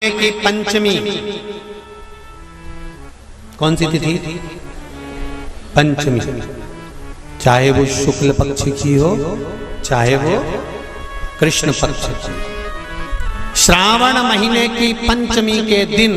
की पंचमी कौन सी तिथि? पंचमी। चाहे वो शुक्ल पक्ष की हो चाहे वो कृष्ण पक्ष की। श्रावण महीने की पंचमी के दिन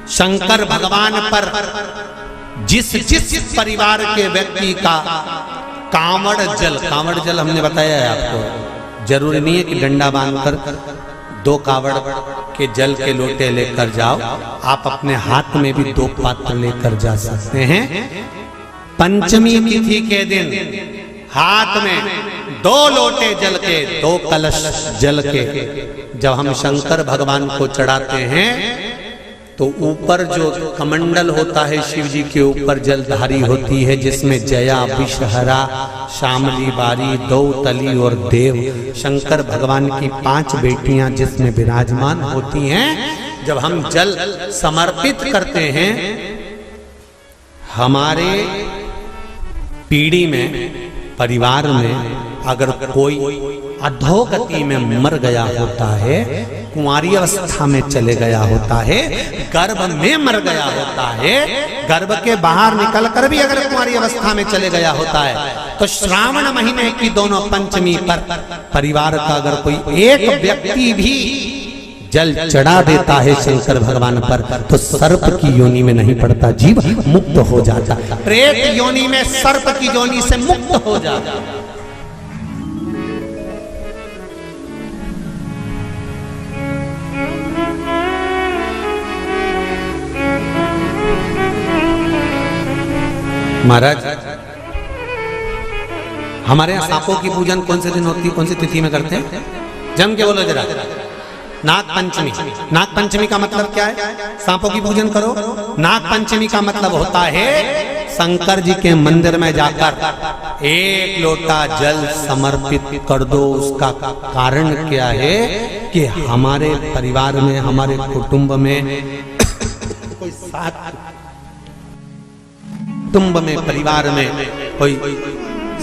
शंकर भगवान पर जिस जिस परिवार के व्यक्ति का कांवड़ जल हमने बताया है आपको, जरूरी नहीं है कि डंडा बांधकर 2 कावड़ के जल के लोटे लेकर जाओ, आप अपने हाथ में भी 2 पात्र लेकर जा सकते हैं। पंचमी तिथि के दिन हाथ में 2 लोटे जल के, 2 कलश जल के जब हम शंकर भगवान को चढ़ाते हैं तो ऊपर जो कमंडल होता है शिव जी के ऊपर जलधारी होती है, जिसमें जया, विषहरा, शामली, बारी, दौतली और देव शंकर भगवान की 5 बेटियां जिसमें विराजमान होती हैं। जब हम जल समर्पित करते हैं, हमारे पीढ़ी में, परिवार में अगर कोई अधोगति में मर गया होता है, कुंवारी अवस्था में चले गया होता है, गर्भ में मर गया होता है, गर्भ के बाहर निकल कर भी अगर कुंवारी अवस्था में चले गया होता है, तो श्रावण महीने की दोनों पंचमी पर परिवार का अगर कोई एक व्यक्ति भी जल चढ़ा देता है शंकर भगवान पर, तो सर्प की योनि में नहीं पड़ता, जीव मुक्त हो जाता, प्रेत योनि में सर्प की योनि से मुक्त हो जाता। महाराज, हमारे यहाँ सांपों की पूजन कौन से दिन होती है, कौन सी तिथि में करते हैं? जम के बोलो जरा। नाग पंचमी। नाग पंचमी का मतलब क्या है? सांपों की पूजन करो। नाग पंचमी का मतलब होता है शंकर जी के मंदिर में जाकर 1 लोटा जल समर्पित कर दो। उसका कारण क्या है कि हमारे परिवार में, हमारे कुटुंब में कोई कुटुंब में, परिवार में कोई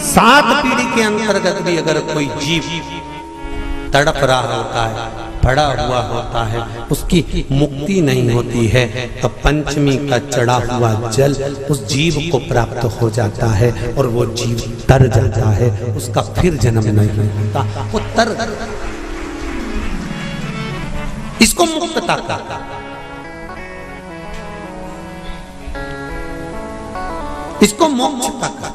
7 पीढ़ी के अंतर्गत भी अगर कोई जीव तड़प रहा होता है, पड़ा हुआ होता है, उसकी मुक्ति नहीं होती है, तो पंचमी का चढ़ा हुआ जल उस जीव को प्राप्त हो जाता है और वो जीव तर जाता है, उसका फिर जन्म नहीं होता, वो तर, इसको मुक्तता कहता है, इसको मोक्ष का कहता।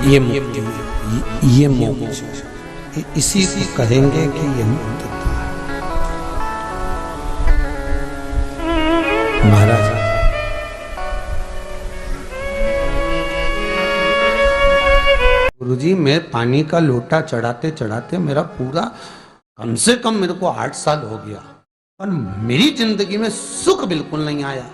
ये मुक्ति, ये मोक्ष, इसी को कहेंगे कि ये मुक्तता है। महाराज, गुरुजी, मैं पानी का लोटा चढ़ाते चढ़ाते मेरा पूरा कम से कम मेरे को 8 साल हो गया और मेरी जिंदगी में सुख बिल्कुल नहीं आया।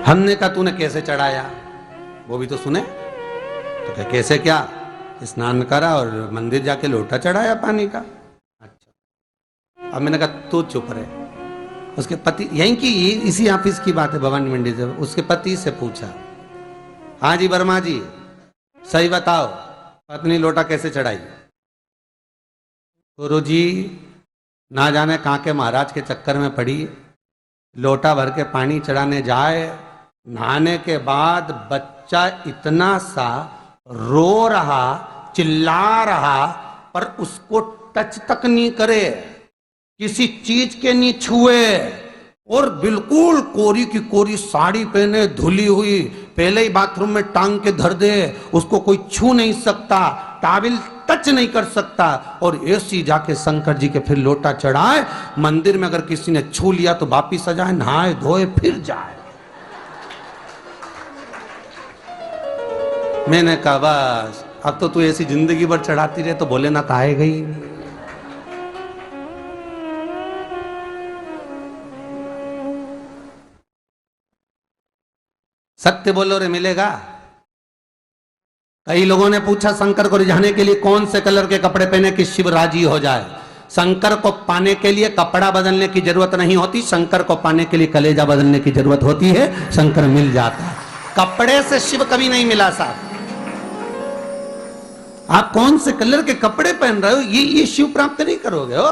हमने कहा तूने कैसे चढ़ाया, वो भी तो सुने। तो क्या कैसे, क्या स्नान करा और मंदिर जाके लोटा चढ़ाया पानी का। अच्छा, अब मैंने कहा तू चुप रहे। उसके पति, यहीं की इसी ऑफिस की बात है, भवानी मंडी से, उसके पति से पूछा, हाँ जी वर्मा जी, सही बताओ पत्नी लोटा कैसे चढ़ाई? गुरुजी, ना जाने कहाँ के महाराज के चक्कर में पड़ी, लोटा भर के पानी चढ़ाने जाए, नहाने के बाद बच्चा इतना सा रो रहा, चिल्ला रहा, पर उसको टच तक नहीं करे, किसी चीज के नहीं छुए, और बिल्कुल कोरी की कोरी साड़ी पहने, धुली हुई, पहले ही बाथरूम में टांग के धर दे, उसको कोई छू नहीं सकता, टाविल टच नहीं कर सकता, और ऐसी जाके शंकर जी के फिर लोटा चढ़ाए। मंदिर में अगर किसी ने छू लिया तो वापिस आ जाए, नहाए धोए फिर जाए। मैंने कहा बस अब तो तू ऐसी जिंदगी भर चढ़ाती रहे तो भोलेनाथ आएगा ही नहीं। सत्य बोलो रे, मिलेगा। कई लोगों ने पूछा शंकर को रिझाने के लिए कौन से कलर के कपड़े पहने कि शिव राजी हो जाए। शंकर को पाने के लिए कपड़ा बदलने की जरूरत नहीं होती, शंकर को पाने के लिए कलेजा बदलने की जरूरत होती है, शंकर मिल जाता है। कपड़े से शिव कभी नहीं मिला साहब। आप कौन से कलर के कपड़े पहन रहे हो, ये शिव प्राप्त नहीं करोगे हो।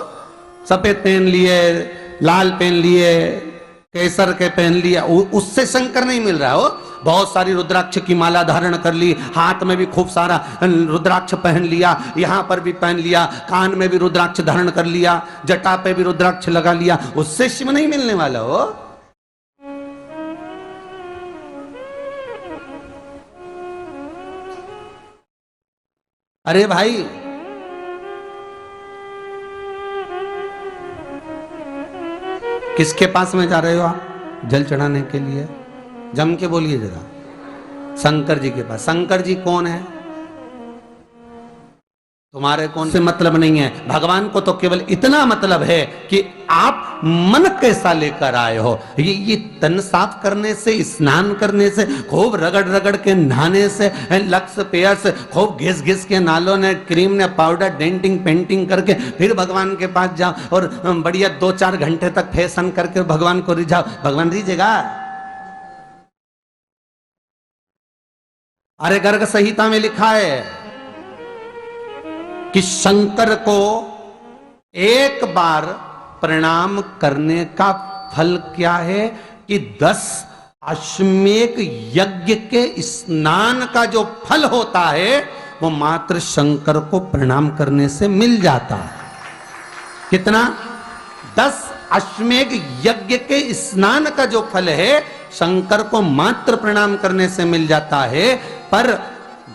सफेद पहन लिए, लाल पहन लिए, केसर के पहन लिया, उससे शंकर नहीं मिल रहा हो। बहुत सारी रुद्राक्ष की माला धारण कर ली, हाथ में भी खूब सारा रुद्राक्ष पहन लिया, यहां पर भी पहन लिया, कान में भी रुद्राक्ष धारण कर लिया, जटा पे भी रुद्राक्ष लगा लिया, उससे शिव नहीं मिलने वाला हो। अरे भाई, किसके पास में जा रहे हो आप जल चढ़ाने के लिए? जम के बोलिए जरा। शंकर जी के पास। शंकर जी कौन है? तुम्हारे कौन से मतलब नहीं है। भगवान को तो केवल इतना मतलब है कि आप मन कैसा लेकर आए हो। ये तन साफ करने से, स्नान करने से, खूब रगड़ रगड़ के नहाने से, लक्स पेयर से, खूब घिस घिस के नालों ने, क्रीम ने, पाउडर, डेंटिंग पेंटिंग करके फिर भगवान के पास जाओ और बढ़िया 2-4 घंटे तक फैशन करके भगवान को रिझाओ। भगवान रिझेगा? अरे गर्ग संहिता में लिखा है कि शंकर को एक बार प्रणाम करने का फल क्या है कि 10 अश्वमेध यज्ञ के स्नान का जो फल होता है वो मात्र शंकर को प्रणाम करने से मिल जाता है। कितना? 10 अश्वमेध यज्ञ के स्नान का जो फल है शंकर को मात्र प्रणाम करने से मिल जाता है। पर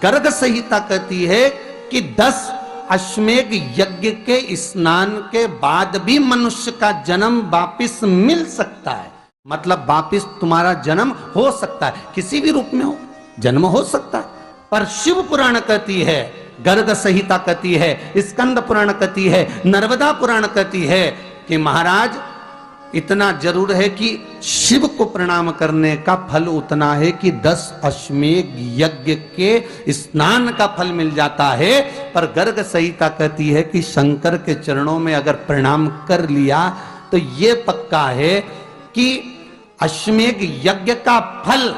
गर्ग संहिता कहती है कि 10 अश्वमेध यज्ञ के स्नान के बाद भी मनुष्य का जन्म वापिस मिल सकता है। मतलब वापिस तुम्हारा जन्म हो सकता है, किसी भी रूप में हो, जन्म हो सकता है। पर शिव पुराण कहती है, गर्ग संहिता कहती है, स्कंद पुराण कहती है, नर्मदा पुराण कहती है कि महाराज इतना जरूर है कि शिव को प्रणाम करने का फल उतना है कि 10 अश्वमेध यज्ञ के स्नान का फल मिल जाता है। पर गर्ग संहिता कहती है कि शंकर के चरणों में अगर प्रणाम कर लिया तो ये पक्का है कि अश्वमेध यज्ञ का फल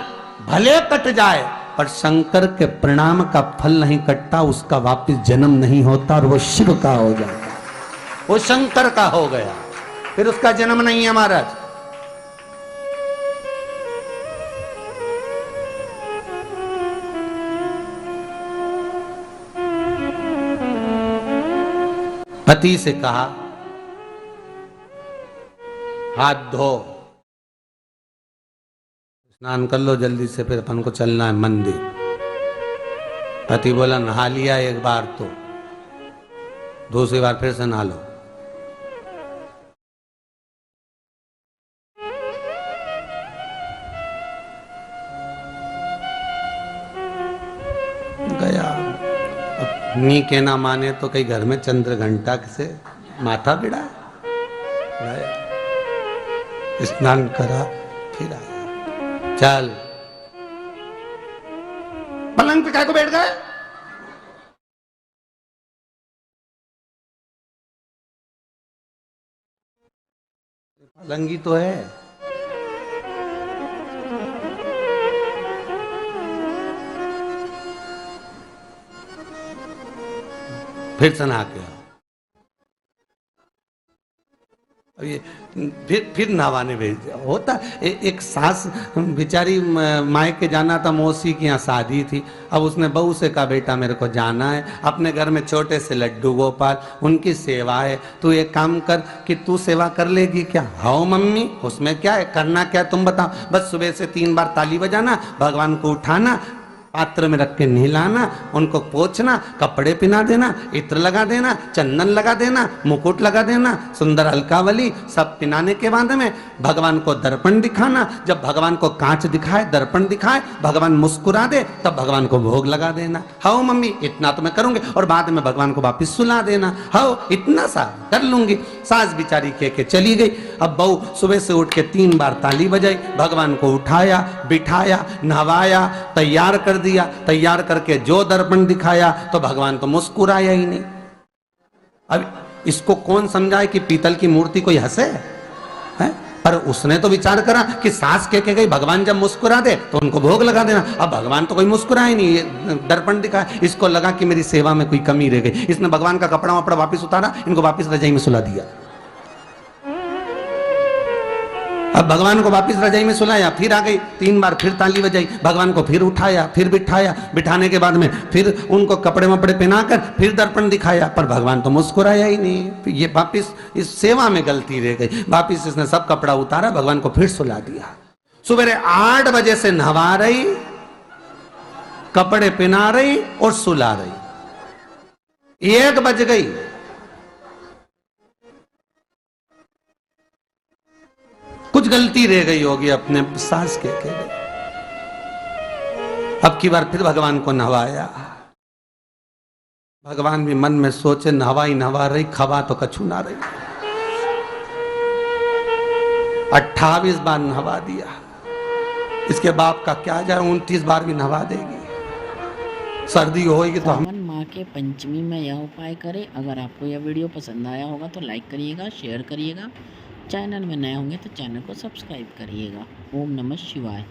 भले कट जाए पर शंकर के प्रणाम का फल नहीं कटता, उसका वापिस जन्म नहीं होता और वो शिव का हो जाता, वो शंकर का हो गया, फिर उसका जन्म नहीं है महाराज। पति से कहा हाथ धो, स्नान कर लो जल्दी से, फिर अपन को चलना है मंदिर। पति बोला नहा लिया एक बार तो दूसरी बार फिर से नहा लो। गया, अपनी के ना माने तो कई घर में चंद्र घंटा से माथा भिड़ा, स्नान करा फिर आया। चल पलंग पे काय को बैठ गए? पलंगी तो है। फिर से नहा के आओ। ये फिर नहावाने भेज दिया। होता एक सास बेचारी मायके जाना था, मौसी की यहाँ शादी थी। अब उसने बहू से कहा बेटा मेरे को जाना है, अपने घर में छोटे से लड्डू गोपाल, उनकी सेवा है, तू एक काम कर कि तू सेवा कर लेगी क्या? हाँ मम्मी, उसमें क्या है, करना क्या तुम बताओ। बस सुबह से 3 बार ताली बजाना, भगवान को उठाना, पात्र में रख के नहलाना, उनको पोंछना, कपड़े पहना देना, इत्र लगा देना, चंदन लगा देना, मुकुट लगा देना, सुंदर अलकावली सब पहनाने के बाद में भगवान को दर्पण दिखाना। जब भगवान को कांच दिखाए, दर्पण दिखाए, भगवान मुस्कुरा दे, तब भगवान को भोग लगा देना। हाँ मम्मी इतना तो मैं करूंगी, और बाद में भगवान को वापिस सुला देना। हाँ इतना सा कर लूंगी। सास बिचारी कह के चली गई। अब बहू सुबह से उठ के 3 बार ताली बजाई, भगवान को उठाया, बिठाया, नहवाया, तैयार कर दिया। तैयार करके जो दर्पण दिखाया तो भगवान तो मुस्कुराया ही नहीं। इसको कौन समझाए कि पीतल की मूर्ति कोई हंसे है? पर उसने तो विचार करा कि सास कह के गई भगवान जब मुस्कुरा दे तो उनको भोग लगा देना। अब भगवान तो कोई मुस्कुराए नहीं, ये दर्पण दिखा। इसको लगा कि मेरी सेवा में कोई कमी रह गई। इसने भगवान का कपड़ा वपड़ा वापस उतारा, इनको वापस रजाई में सुला दिया। अब भगवान को वापस रजाई में सुलाया, फिर आ गई, 3 बार फिर ताली बजाई, भगवान को फिर उठाया, फिर बिठाया, बिठाने के बाद में फिर उनको कपड़े वपड़े पहनाकर फिर दर्पण दिखाया, पर भगवान तो मुस्कुराया ही नहीं। ये वापिस इस सेवा में गलती रह गई। वापिस इसने सब कपड़ा उतारा, भगवान को फिर सुला दिया। सुबह 8 बजे से नहवा रही, कपड़े पहना रही और सुला रही। 1 बज गई, कुछ गलती रह गई होगी अपने सास के गई। अब की बार फिर भगवान को नहवाया। भगवान भी मन में सोचे नहवाई नहवा रही, खवा तो कछु ना रही। 28 बार नहवा दिया। इसके बाप का क्या जाए, 29 बार भी नहवा देगी। सर्दी होगी तो हम माँ के पंचमी में यह उपाय करें। अगर आपको यह वीडियो पसंद आया होगा तो लाइक करिएगा, शेयर करिएगा। चैनल में नए होंगे तो चैनल को सब्सक्राइब करिएगा। ओम नमः शिवाय।